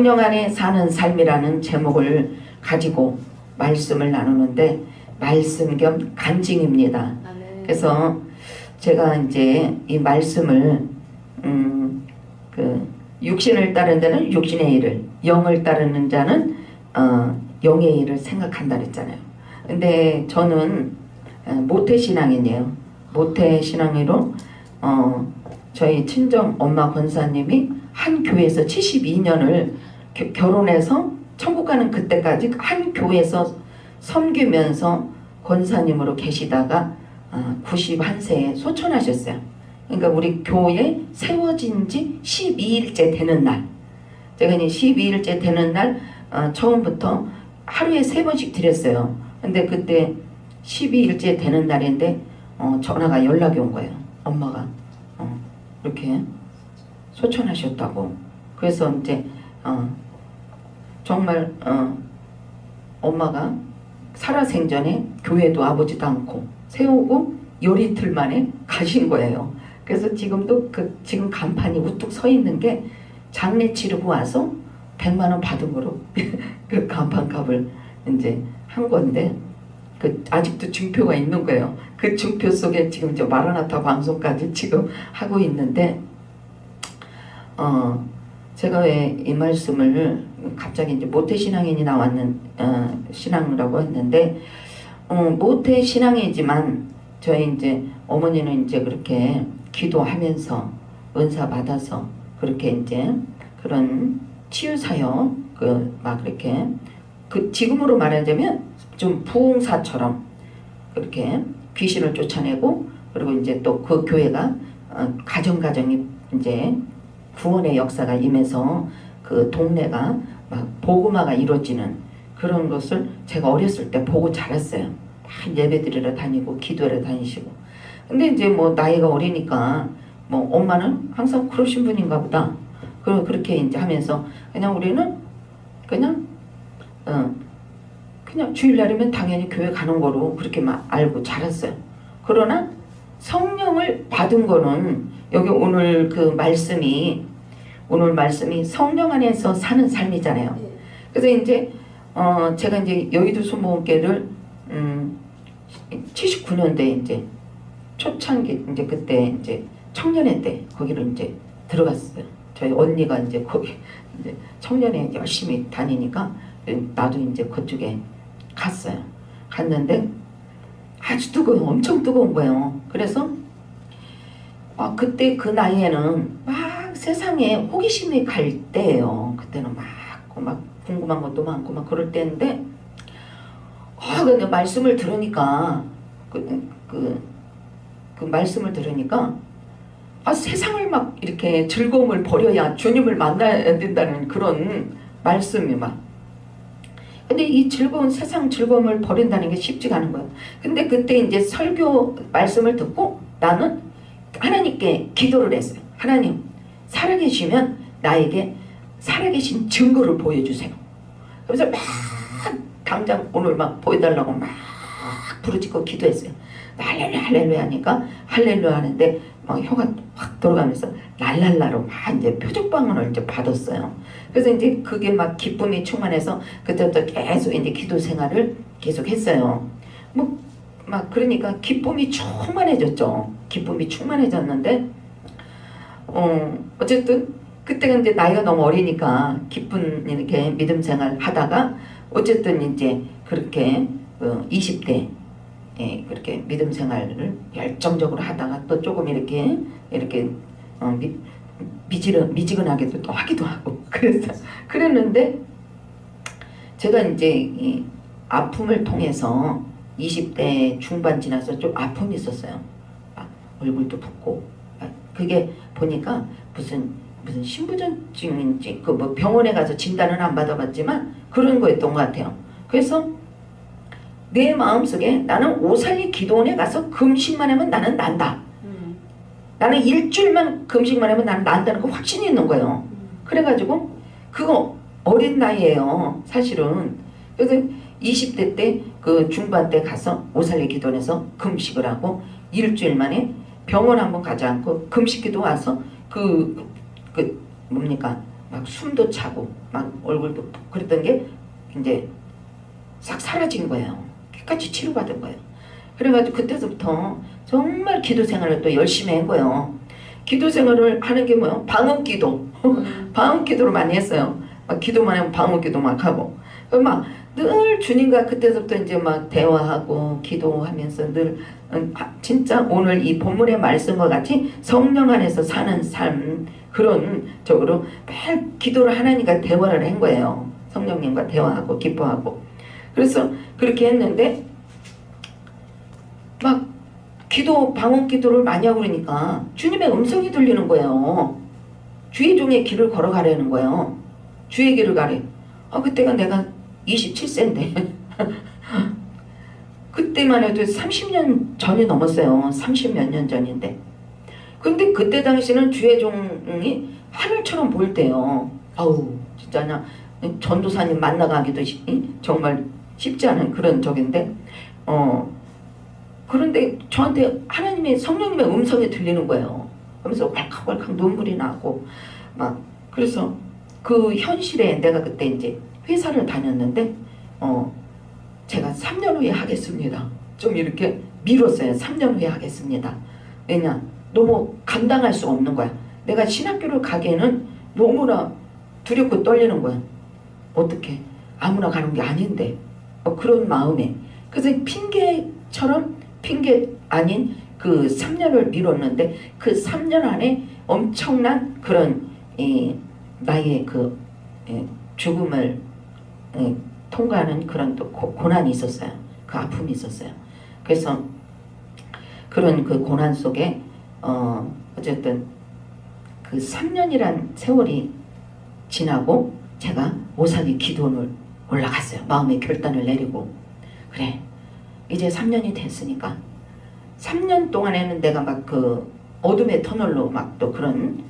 성령 안에 사는 삶이라는 제목을 가지고 말씀을 나누는데 말씀 겸 간증입니다. 그래서 제가 이제 이 말씀을 육신을 따르는 자는 육신의 일을, 영을 따르는 자는 영의 일을 생각한다 그랬잖아요. 근데 저는 모태신앙인이에요. 모태신앙으로 저희 친정 엄마 권사님이 한 교회에서 72년을 결혼해서 천국 가는 그때까지 한 교회에서 섬기면서 권사님으로 계시다가 91세에 소천하셨어요. 그러니까 우리 교회 세워진 지 12일째 되는 날, 제가 이제 12일째 되는 날 처음부터 하루에 3번씩 드렸어요. 근데 그때 12일째 되는 날인데 전화가 연락이 온 거예요. 엄마가 이렇게 소천하셨다고. 그래서 이제 정말 엄마가 살아생전에 교회도 아버지도 않고 세우고 열이틀 만에 가신 거예요. 그래서 지금도 지금 간판이 우뚝 서 있는 게 장례 치르고 와서 100만 원 받은 거로 그 간판값을 이제 한 건데 아직도 증표가 있는 거예요. 그 증표 속에 지금 이제 마라나타 방송까지 지금 하고 있는데 제가 왜 이 말씀을 갑자기 이제 모태신앙인이 나왔는 신앙이라고 했는데 모태신앙이지만 저희 이제 어머니는 이제 그렇게 기도하면서 은사 받아서 그렇게 이제 그런 치유사역 막 그렇게 지금으로 말하자면 좀 부흥사처럼 그렇게 귀신을 쫓아내고 그리고 이제 또 그 교회가 가정가정이 이제 구원의 역사가 임해서 그 동네가 막 복음화가 이루어지는 그런 것을 제가 어렸을 때 보고 자랐어요. 막 예배드리러 다니고 기도하러 다니시고. 근데 이제 뭐 나이가 어리니까 뭐 엄마는 항상 그러신 분인가 보다. 그렇게 이제 하면서 그냥 우리는 그냥 주일날이면 당연히 교회 가는 거로 그렇게 막 알고 자랐어요. 그러나 성령을 받은 거는 여기 오늘 말씀이 성령 안에서 사는 삶이잖아요. 그래서 이제 제가 이제 여의도 수목교회를 79년도에 이제 초창기 이제 그때 이제 청년회 때 거기를 이제 들어갔어요. 저희 언니가 이제 거기 이제 청년회 열심히 다니니까 나도 이제 그쪽에 갔어요. 갔는데 아주 뜨거워요. 엄청 뜨거운 거예요. 그래서 그때 그 나이에는 막 세상에 호기심이 갈 때예요. 그때는 막 궁금한 것도 많고 막 그럴 때인데 근데 말씀을 들으니까 그 말씀을 들으니까 세상을 막 이렇게 즐거움을 버려야 주님을 만나야 된다는 그런 말씀이 막. 근데 이 세상 즐거움을 버린다는 게 쉽지가 않은 거예요. 근데 그때 이제 설교 말씀을 듣고 나는 하나님께 기도를 했어요. 하나님, 살아계시면 나에게 살아계신 증거를 보여주세요. 그래서 막 당장 오늘 막 보여달라고 막 부르짖고 기도했어요. 할렐루야 할렐루야 하니까 할렐루야 하는데 막 혀가 확 돌아가면서 랄랄라로 막 이제 표적방언을 이제 받았어요. 그래서 이제 그게 막 기쁨이 충만해서 그때부터 계속 이제 기도 생활을 계속 했어요. 막 그러니까 기쁨이 충만해졌죠. 기쁨이 충만해졌는데 어쨌든 그때가 이제 나이가 너무 어리니까 기쁜 이렇게 믿음 생활 하다가 어쨌든 이제 그렇게 20대 그렇게 믿음 생활을 열정적으로 하다가 또 조금 이렇게 미지근하게도 또 하기도 하고 그랬는데 제가 이제 이 아픔을 통해서 20대 중반 지나서 좀 아픔이 있었어요. 얼굴도 붓고 그게 보니까 무슨 신부전증인지 뭐 병원에 가서 진단은 안 받아봤지만 그런 거였던 것 같아요. 그래서 내 마음속에 나는 오살리 기도원에 가서 금식만 하면 나는 난다. 나는 일주일만 금식만 하면 나는 난다는 거 확신이 있는 거예요. 그래가지고 그거 어린 나이에요 사실은. 그래서 20대 때 그 중반 때 가서 오살리 기도원에서 금식을 하고 일주일 만에 병원 한번 가지 않고 금식기도 와서 뭡니까 막 숨도 차고 막 얼굴도 그랬던 게 이제 싹 사라진 거예요. 끝까지 치료받은 거예요. 그래가지고 그때부터 정말 기도 생활을 또 열심히 한 거예요. 기도 생활을 하는 게 뭐예요? 방언 기도. 방언 기도를 많이 했어요. 막 기도만 하면 방언 기도 막 하고. 막 늘 주님과 그때부터 이제 막 대화하고 기도하면서 늘 진짜 오늘 이 본문의 말씀과 같이 성령 안에서 사는 삶 그런 쪽으로 매일 기도를 하나님과 대화를 한 거예요. 성령님과 대화하고 기뻐하고. 그래서 그렇게 했는데 막 기도 방언 기도를 많이 하고 그러니까 주님의 음성이 들리는 거예요. 주의 종의 길을 걸어가라는 거예요. 주의 길을 가래. 그때가 내가 27세인데 그때만 해도 30년 전이 넘었어요. 30몇 년 전인데. 근데 그때 당시는 주의 종이 하늘처럼 보일 때요. 아우 진짜 그냥 전도사님 만나가기도 정말 쉽지 않은 그런 적인데 그런데 저한테 하나님의 성령님의 음성이 들리는 거예요. 그러면서 왈칵왈칵 눈물이 나고 막 그래서 그 현실에 내가 그때 이제 회사를 다녔는데 제가 3년 후에 하겠습니다. 좀 이렇게 미뤘어요. 3년 후에 하겠습니다. 왜냐? 너무 감당할 수 없는 거야. 내가 신학교를 가기에는 너무나 두렵고 떨리는 거야. 어떻게 아무나 가는 게 아닌데 그런 마음에 그래서 핑계처럼 핑계 아닌 그 3년을 미뤘는데 그 3년 안에 엄청난 그런 나의 그 죽음을 통과하는 그런 또 고난이 있었어요. 그 아픔이 있었어요. 그래서 그런 그 고난 속에 어쨌든 그 3년이란 세월이 지나고 제가 오산의 기도원을 올라갔어요. 마음의 결단을 내리고 그래 이제 3년이 됐으니까 3년 동안에는 내가 막 그 어둠의 터널로 막 또 그런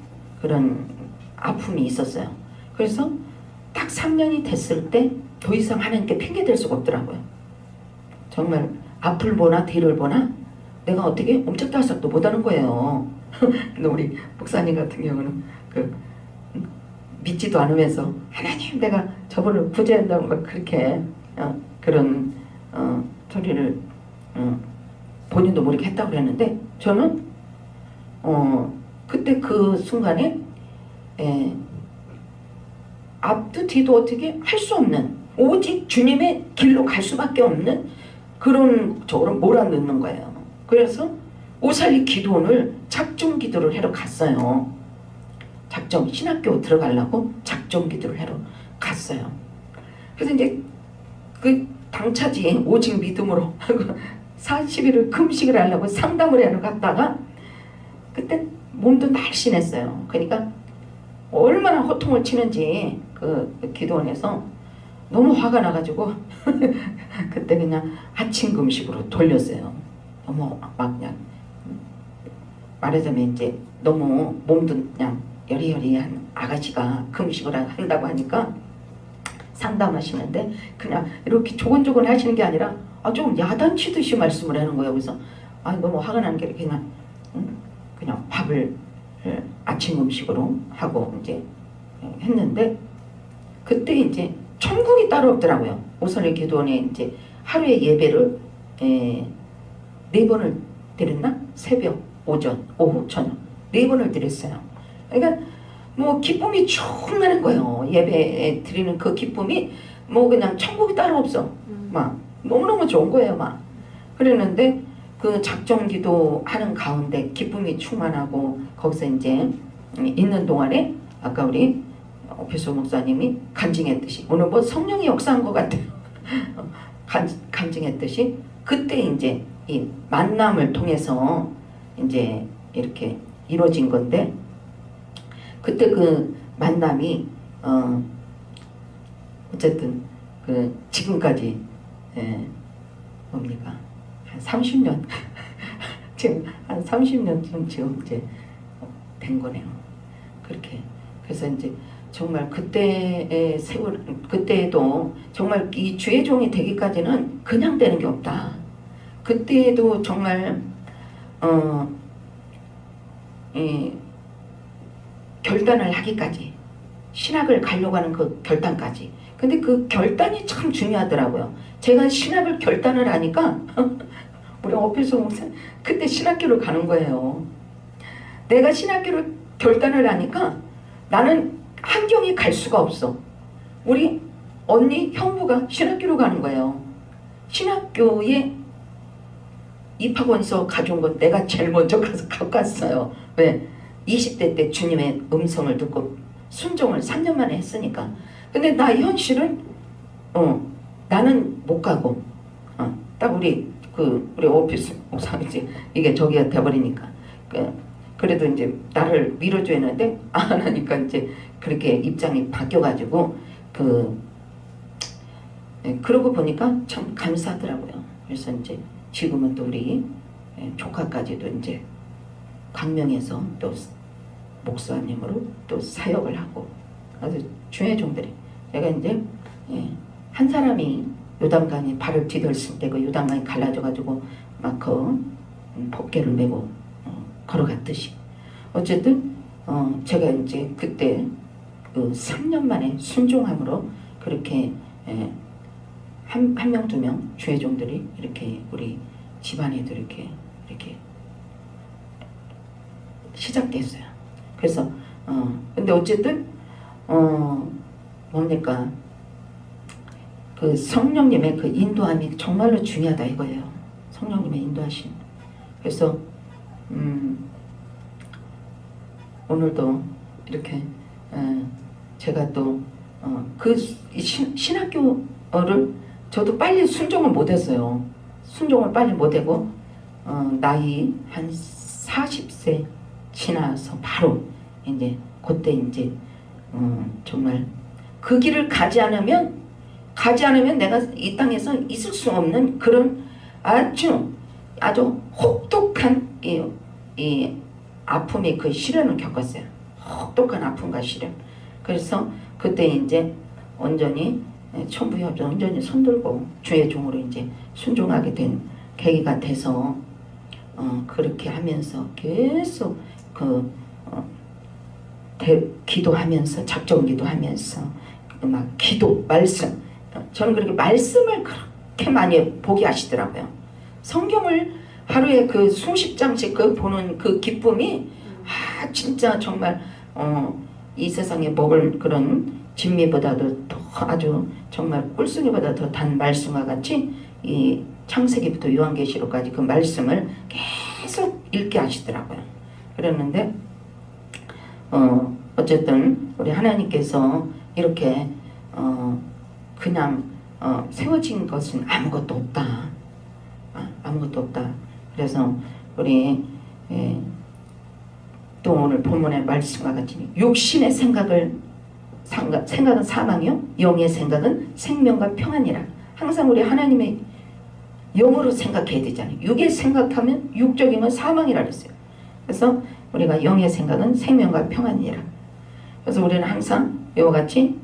아픔이 있었어요. 그래서 딱 3년이 됐을 때 더 이상 하나님께 핑계댈 수가 없더라고요. 정말 앞을 보나 뒤를 보나 내가 어떻게 옴짝달싹도 못하는 거예요. 근데 우리 목사님 같은 경우는 믿지도 않으면서 하나님 내가 저분을 구제한다고 막 그렇게 그런 소리를 본인도 모르게 했다고 그랬는데 저는 그때 그 순간에 앞도 뒤도 어떻게 할 수 없는 오직 주님의 길로 갈 수밖에 없는 그런 쪽으로 몰아넣는 거예요. 그래서 오살리 기도원을 작정 기도를 하러 갔어요. 신학교 들어가려고 작정 기도를 하러 갔어요. 그래서 이제 그 당차지 오직 믿음으로 하고 40일을 금식을 하려고 상담을 하러 갔다가 그때 몸도 날씬했어요. 그러니까 얼마나 호통을 치는지 그 기도원에서 너무 화가 나가지고 그때 그냥 아침 금식으로 돌렸어요. 너무 막 그냥 말하자면 이제 너무 몸도 그냥 여리여리한 아가씨가 금식을 한다고 하니까 상담하시는데 그냥 이렇게 조곤조곤 하시는 게 아니라 좀 야단치듯이 말씀을 하는 거예요. 그래서 너무 화가 나는 게 그냥 밥을 아침 음식으로 하고 이제 했는데 그때 이제 천국이 따로 없더라고요. 오선의 기도원에 이제 하루에 예배를 4번을 드렸나? 새벽, 오전, 오후, 저녁 4번을 드렸어요. 그러니까 뭐 기쁨이 충만한 거예요. 예배 드리는 그 기쁨이 뭐 그냥 천국이 따로 없어. 막 너무너무 좋은 거예요. 막 그랬는데 그 작정기도 하는 가운데 기쁨이 충만하고 거기서 이제 있는 동안에 아까 우리 오피스 목사님이 간증했듯이 오늘 뭐 성령이 역사한 것 같아요. 간증했듯이 그때 이제 이 만남을 통해서 이제 이렇게 이루어진 건데 그때 그 만남이 어쨌든 그 지금까지 뭡니까 한 30년 지금 한 30년쯤 지금 이제 된 거네요. 그렇게 그래서 이제 정말 그때의 세월 그때에도 정말 이 주의 종이 되기까지는 그냥 되는 게 없다. 그때에도 정말 결단을 하기까지 신학을 가려고 하는 그 결단까지. 근데 그 결단이 참 중요하더라고요. 제가 신학을 결단을 하니까 우리 어필소 목사 그때 신학교를 가는 거예요. 내가 신학교를 결단을 하니까 나는 환경이 갈 수가 없어. 우리 언니 형부가 신학교로 가는 거예요. 신학교에 입학원서 가져온 건 내가 제일 먼저 가서 갖고 왔어요. 왜? 20대 때 주님의 음성을 듣고 순종을 3년 만에 했으니까. 근데 나 현실은 나는 못 가고 딱 우리 오피스 목사 이게 저기가 돼버리니까 그래도 이제 나를 밀어줘야 하는데 안 하니까 이제 그렇게 입장이 바뀌어가지고 그러고 보니까 참 감사하더라고요. 그래서 이제 지금은 또 우리 조카까지도 이제 광명에서 또 목사님으로 또 사역을 하고 아주 중요한 종들이 내가 이제 한 사람이 요단강에 발을 디뎠을 때 그 요단강이 갈라져가지고 막 그 법궤를 메고 걸어갔듯이 어쨌든 제가 이제 그때 그 3년 만에 순종함으로 그렇게 한 명 두 명 주의 종들이 이렇게 우리 집안에도 이렇게 시작됐어요. 그래서 근데 어쨌든 뭡니까 그 성령님의 그 인도함이 정말로 중요하다 이거예요. 성령님의 인도하심. 그래서 오늘도 이렇게 제가 또 그 신학교를 저도 빨리 순종을 못했어요. 순종을 빨리 못하고 나이 한 40세 지나서 바로 이제 그때 이제 정말 그 길을 가지 않으면 내가 이 땅에서 있을 수 없는 그런 아주 혹독한 이 아픔의 그 시련을 겪었어요. 혹독한 아픔과 시련. 그래서 그때 이제 온전히 천부협정 온전히 손들고 주의 종으로 이제 순종하게 된 계기가 돼서 그렇게 하면서 계속 기도하면서 작정기도하면서 막 기도 말씀 저는 그렇게 말씀을 그렇게 많이 보게 하시더라고요. 성경을 하루에 그 수십 장씩 보는 그 기쁨이 진짜 정말 이 세상에 먹을 그런 진미보다도 더 아주 정말 꿀송이보다 더 단 말씀과 같이 이 창세기부터 요한계시록까지 그 말씀을 계속 읽게 하시더라고요. 그랬는데 어쨌든 우리 하나님께서 이렇게 그냥 세워진 것은 아무것도 없다. 아무것도 없다. 그래서 우리 또 오늘 본문의 말씀과 같이 육신의 생각은 사망이요 영의 생각은 생명과 평안이라. 항상 우리 하나님의 영으로 생각해야 되잖아요. 육의 생각하면 육적인 건 사망이라 그랬어요. 그래서 우리가 영의 생각은 생명과 평안이라. 그래서 우리는 항상 이와 같이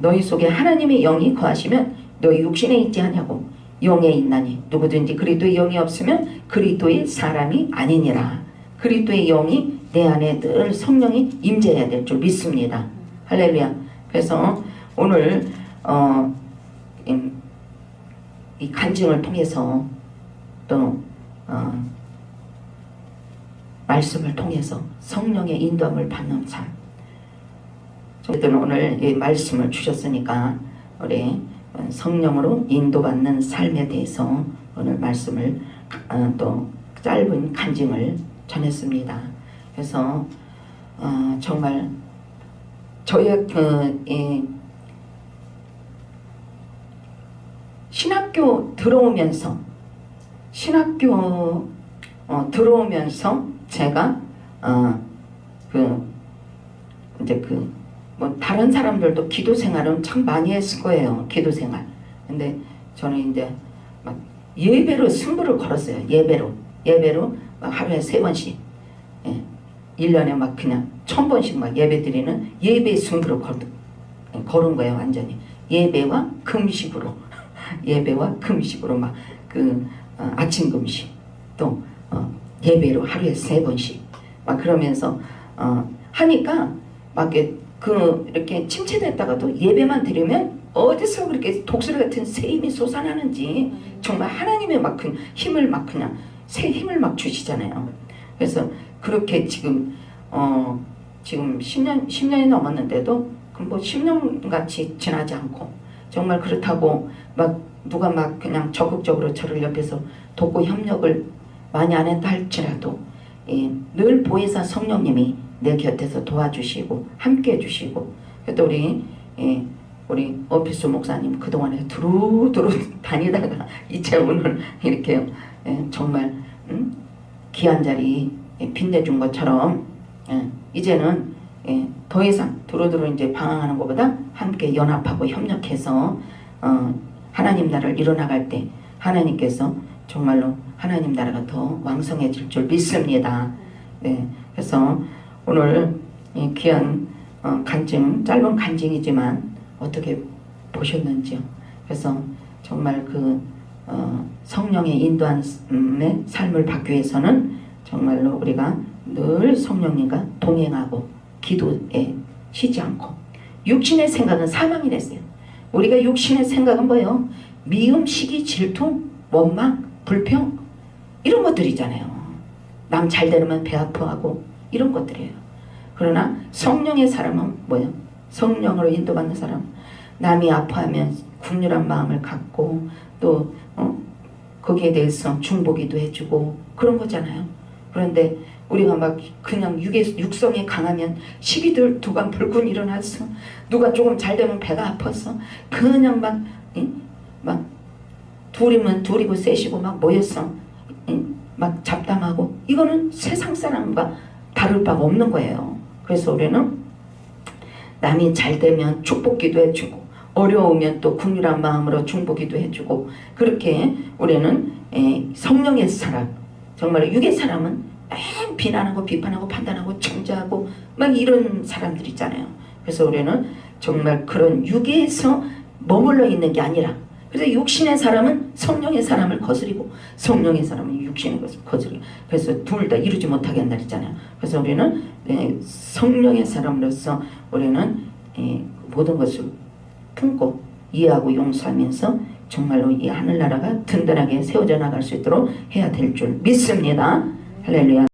너희 속에 하나님의 영이 거하시면 너희 육신에 있지 않냐고 영에 있나니 누구든지 그리스도의 영이 없으면 그리스도의 사람이 아니니라. 그리스도의 영이 내 안에 늘 성령이 임재해야 될 줄 믿습니다. 할렐루야. 그래서 오늘 이 간증을 통해서 또 말씀을 통해서 성령의 인도함을 받는 삶. 저희들은 오늘 이 말씀을 주셨으니까 우리 성령으로 인도받는 삶에 대해서 오늘 말씀을 또 짧은 간증을 전했습니다. 그래서 정말 저의 신학교 들어오면서 제가 뭐 다른 사람들도 기도 생활은 참 많이 했을 거예요. 기도 생활. 근데 저는 이제 막 예배로 승부를 걸었어요. 예배로 막 하루에 3번씩 1년에 막 그냥 1000번씩 막 예배 드리는 예배 승부를 걸은 거예요. 완전히 예배와 금식으로 막 아침 금식 또 예배로 하루에 3번씩 막 그러면서 하니까 막 이렇게 침체됐다가도 예배만 드리면 어디서 그렇게 독수리 같은 새 힘이 솟아나는지 정말 하나님의 막 힘을 막 그냥 새 힘을 막 주시잖아요. 그래서 그렇게 지금 지금 10년이 넘었는데도 뭐 10년 같이 지나지 않고 정말 그렇다고 막 누가 막 그냥 적극적으로 저를 옆에서 돕고 협력을 많이 안 했다 할지라도 늘 보혜사 성령님이 내 곁에서 도와주시고 함께 해주시고 또 우리 어피스 목사님 그동안에 두루두루 다니다가 이제 오늘 이렇게 정말 귀한 자리 빛내준 것처럼 이제는 더 이상 두루두루 이제 방황하는 것보다 함께 연합하고 협력해서 하나님 나라를 이뤄나갈 때 하나님께서 정말로 하나님 나라가 더 왕성해질 줄 믿습니다. 네, 그래서 오늘 귀한 간증, 짧은 간증이지만 어떻게 보셨는지요? 그래서 정말 성령의 인도함의 삶을 받기 위해서는 정말로 우리가 늘 성령님과 동행하고 기도에 쉬지 않고 육신의 생각은 사망이랬어요. 우리가 육신의 생각은 뭐예요? 미움, 시기, 질투, 원망, 불평 이런 것들이잖아요. 남 잘 되면 배 아파하고 이런 것들이에요. 그러나 성령의 사람은 뭐예요? 성령으로 인도받는 사람 남이 아파하면 국률한 마음을 갖고 또 거기에 대해서 중보기도 해주고 그런 거잖아요. 그런데 우리가 막 그냥 육성이 강하면 시기들 두간 불군 일어나서 누가 조금 잘 되면 배가 아파서 그냥 막 둘이면 둘이고 셋이고 막 모여서 막 잡담하고 이거는 세상 사람과 다를 바가 없는 거예요. 그래서 우리는 남이 잘 되면 축복기도 해주고 어려우면 또 긍휼한 마음으로 중보기도 해주고 그렇게 우리는 성령의 사람 정말 육의 사람은 맨 비난하고 비판하고 판단하고 정죄하고 막 이런 사람들 있잖아요. 그래서 우리는 정말 그런 육에서 머물러 있는 게 아니라 그래서 육신의 사람은 성령의 사람을 거스리고 성령의 사람은 육신의 것을 거스리고 그래서 둘 다 이루지 못하게 한다 했잖아요. 그래서 우리는 성령의 사람으로서 우리는 모든 것을 품고 이해하고 용서하면서 정말로 이 하늘나라가 든든하게 세워져 나갈 수 있도록 해야 될 줄 믿습니다. 할렐루야.